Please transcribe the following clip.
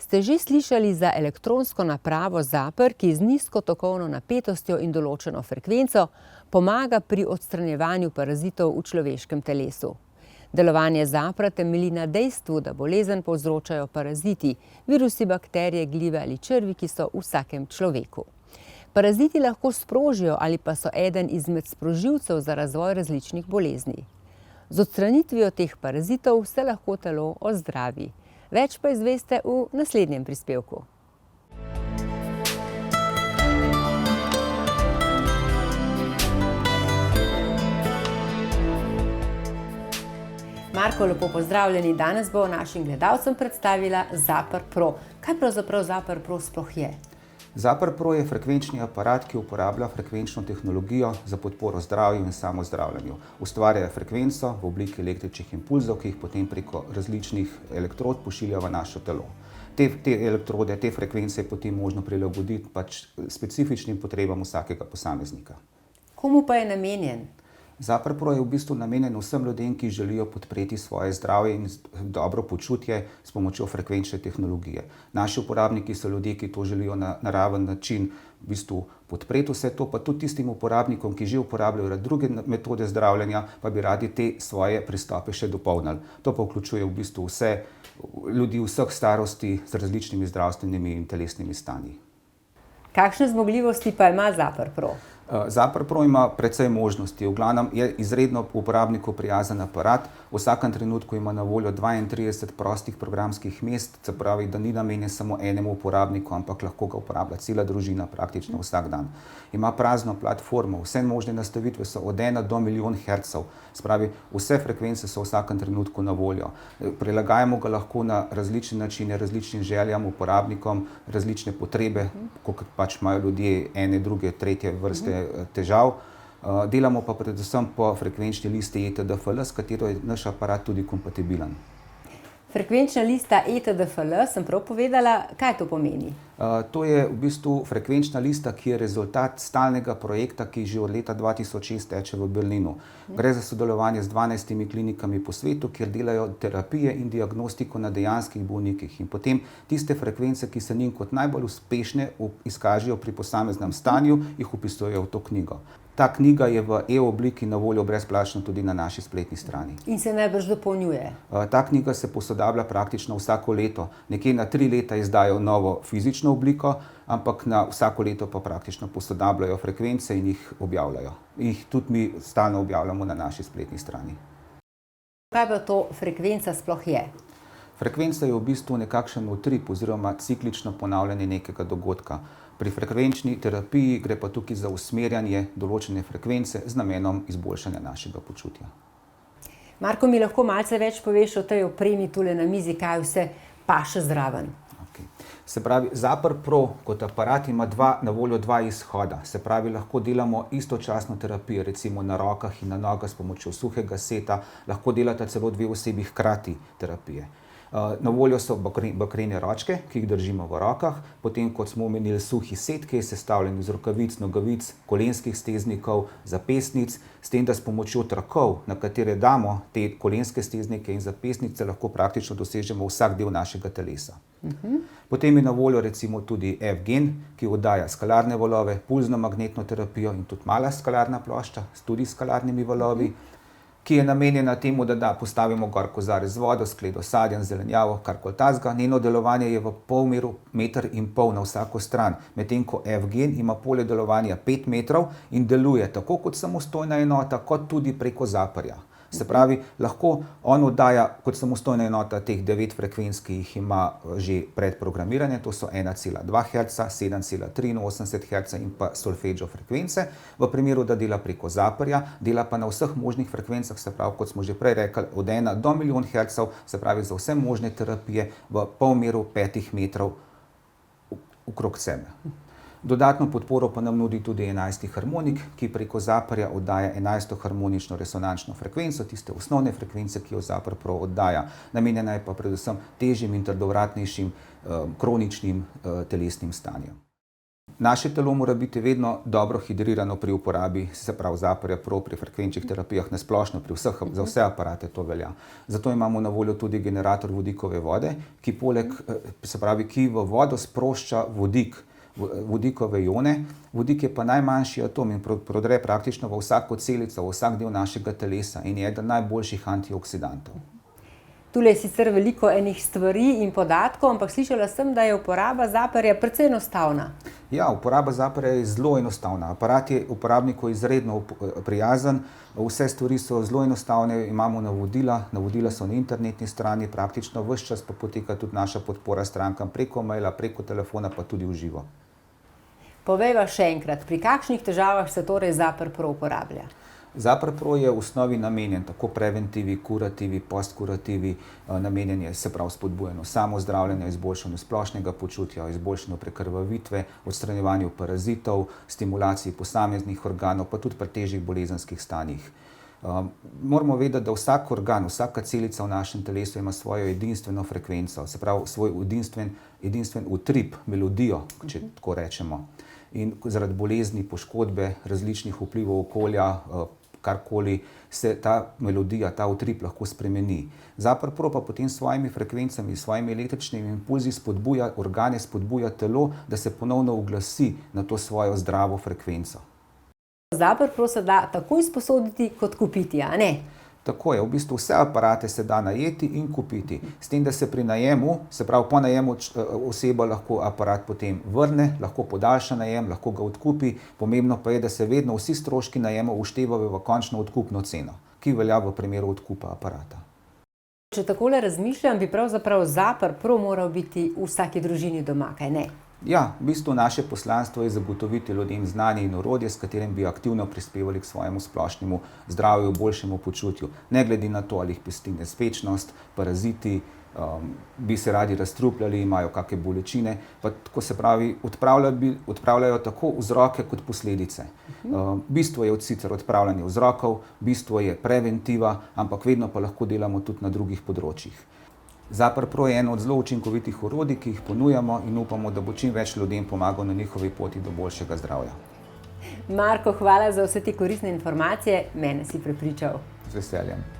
Ste že slišali za elektronsko napravo Zapr, ki z nizko tokovno napetostjo in določeno frekvenco pomaga pri odstranjevanju parazitov v človeškem telesu? Delovanje Zapra temelji na dejstvu, da bolezen povzročajo paraziti, virusi, bakterije, glive ali črvi, ki so v vsakem človeku. Paraziti lahko sprožijo ali pa so eden izmed sprožilcev za razvoj različnih bolezni. Z odstranitvijo teh parazitov se lahko telo ozdravi. Več pa izveste v naslednjem prispevku. Marko, lepo pozdravljeni. Danes bo našim gledalcem predstavila Zapr Pro. Kaj pravzaprav Zapr Pro sploh je? Zapr Pro je frekvenčni aparat, ki uporablja frekvenčno tehnologijo za podporo zdravju in samozdravljanju. Ustvarja frekvenco v obliki električnih impulzov, ki jih potem preko različnih elektrod pošilja v naše telo. Te elektrode, te frekvence je potem možno prilagoditi specifičnim potrebam vsakega posameznika. Komu pa je namenjen? Zapr Pro je v bistvu namenjen vsem ljudem, ki želijo podpreti svoje zdravje in dobro počutje s pomočjo frekvenčne tehnologije. Naši uporabniki so ljudje, ki to želijo na naraven način v bistvu podpreti vse to, pa tudi tistim uporabnikom, ki že uporabljajo druge metode zdravljenja, pa bi radi te svoje pristope še dopolnili. To pa vključuje v bistvu vse ljudi vseh starosti z različnimi zdravstvenimi in telesnimi stanji. Kakšne zmogljivosti pa ima Zapr Pro? Zapr Pro ima precej možnosti. V glavnem je izredno uporabniku prijazen aparat. V vsakem trenutku ima na voljo 32 prostih programskih mest, se pravi, da ni namenjen samo enemu uporabniku, ampak lahko ga uporablja cela družina praktično vsak dan. Ima prazno platformo, vse možne nastavitve so od 1 do milijon hercev, se pravi, vse frekvence so v vsakem trenutku na voljo. Prilagajamo ga lahko na različne načine, različnim željam, uporabnikom, različne potrebe, kot pač imajo ljudje ene, druge, tretje vrste težav. Delamo pa predvsem po frekvenčni listi ETDFL, s katero je naš aparat tudi kompatibilen. Frekvenčna lista ETDFL, sem prav povedala, kaj to pomeni? To je v bistvu frekvenčna lista, ki je rezultat stalnega projekta, ki že od leta 2006 teče v Berlinu. Gre za sodelovanje z 12 klinikami po svetu, kjer delajo terapije in diagnostiko na dejanskih bolnikih. In potem tiste frekvence, ki se njim kot najbolj uspešne izkažejo pri posameznem stanju, jih vpisujejo v to knjigo. Ta knjiga je v e-obliki na voljo brezplačno tudi na naši spletni strani. In se najbrž dopolnjuje? Ta knjiga se posodablja praktično vsako leto. Nekje na 3 leta izdajo novo fizično obliko, ampak na vsako leto pa praktično posodabljajo frekvence in jih objavljajo. In jih tudi mi stalno objavljamo na naši spletni strani. Kaj pa to frekvenca sploh je? Frekvenca je v bistvu nekakšen utrip oziroma ciklično ponavljanje nekega dogodka. Pri frekvenčni terapiji gre pa tukaj za usmerjanje določene frekvence z namenom izboljšanja našega počutja. Marko, mi lahko malce več poveš o tej opremi tule na mizi, kaj vse paše zraven? Se pravi, Zapr Pro kot aparat ima na voljo 2 izhoda. Se pravi, lahko delamo istočasno terapijo, recimo na rokah in na nogah s pomočjo suhega seta, lahko delata celo 2 osebi hkrati terapije. Na voljo so bakrene ročke, ki jih držimo v rokah, potem, kot smo omenili, suhi set, ki je sestavljen iz rokavic, nogavic, kolenskih steznikov, zapestnic, s tem, da s pomočjo trakov, na katere damo te kolenske steznike in zapestnice, lahko praktično dosežemo vsak del našega telesa. Potem je na voljo recimo tudi F-Gen, ki oddaja skalarne valove, pulzno magnetno terapijo in tudi mala skalarna plošča, tudi s skalarnimi valovi, ki je namenjena temu, da postavimo gor kozarec z vodo, skledo sadjem, zelenjavo, karkoli takega. Njeno delovanje je v polmeru 1,5 metra na vsako stran, medtem ko F-Gen ima polje delovanja 5 metrov in deluje tako kot samostojna enota, kot tudi preko Zaprja. Se pravi, lahko on oddaja kot samostojna enota teh 9 frekvenc, ki jih ima že predprogramirane, to so 1,2 Hz, 7,83 Hz in pa solfeggio frekvence. V primeru, da dela preko Zaprja, dela pa na vseh možnih frekvencah, se pravi, kot smo že prej rekli, od 1 do milijon hercev, se pravi, za vse možne terapije v polmeru 5 metrov okrog sebe. Dodatno podporo pa nam nudi tudi 11. harmonik, ki preko Zaprja oddaja 11. harmonično resonančno frekvenco, tiste osnovne frekvence, ki jo Zapr Pro oddaja. Namenjena je pa predvsem težjim in trdovratnejšim kroničnim telesnim stanjem. Naše telo mora biti vedno dobro hidrirano pri uporabi, se pravi Zaparja Pro pri frekvenčnih terapijah, na splošno pri vseh, za vse aparate to velja. Zato imamo na voljo tudi generator vodikove vode, ki ki v vodo sprošča vodikove ione. Vodik je pa najmanjši atom in prodre praktično v vsako celico, v vsak del našega telesa in je eden najboljših antioksidantov. Tule je sicer veliko enih stvari in podatkov, ampak slišala sem, da je uporaba Zaparja precej enostavna. Ja, uporaba Zaparja je zelo enostavna. Aparat je uporabniku izredno prijazen, vse stvari so zelo enostavne, imamo navodila so na internetni strani, praktično ves čas pa poteka tudi naša podpora strankam preko maila, preko telefona, pa tudi v živo. Povejva še enkrat, pri kakšnih težavah se torej Zapar Pro uporablja? Zapar Pro je v osnovi namenjen tako preventivi, kurativi, postkurativi, namenjen je se pravi spodbujanju samozdravljenja, izboljšanju splošnega počutja, izboljšanju prekrvavitve, odstranjevanju parazitov, stimulaciji posameznih organov, pa tudi pri težjih bolezenskih stanjih. Moramo vedeti, da vsak organ, vsaka celica v našem telesu ima svojo edinstveno frekvenco, se pravi svoj edinstven utrip, melodijo, če tako rečemo. In zaradi bolezni, poškodbe, različnih vplivov okolja, karkoli, se ta melodija, ta utrip lahko spremeni. Zapar Pro pa potem s svojimi frekvencami, s svojimi električnimi impulzi spodbuja organe, spodbuja telo, da se ponovno uglasi na to svojo zdravo frekvenco. Zapar Pro se da tako izposoditi kot kupiti, a ne? Tako je, v bistvu vse aparate se da najeti in kupiti. S tem, da se pri najemu, se pravi po najemu oseba lahko aparat potem vrne, lahko podaljša najem, lahko ga odkupi. Pomembno pa je, da se vedno vsi stroški najema vštevajo v končno odkupno ceno, ki velja v primeru odkupa aparata. Če takole razmišljam, bi pravzaprav Zapar Pro moral biti v vsaki družini doma, kaj ne? Ja, v bistvu naše poslanstvo je zagotoviti ljudem znanje in orodje, s katerim bi aktivno prispevali k svojemu splošnemu zdravju, boljšemu počutju. Ne glede na to, ali jih pesti nespečnost, paraziti, bi se radi razstrupljali, imajo kakšne bolečine, pa tako se pravi, odpravljajo tako vzroke kot posledice. Bistvo je sicer odpravljanje vzrokov, bistvo je preventiva, ampak vedno pa lahko delamo tudi na drugih področjih. Zapar Pro je eno od zelo učinkovitih orodij, ki jih ponujamo in upamo, da bo čim več ljudem pomagal na njihovi poti do boljšega zdravja. Marko, hvala za vse te koristne informacije, mene si prepričal. Z veseljem.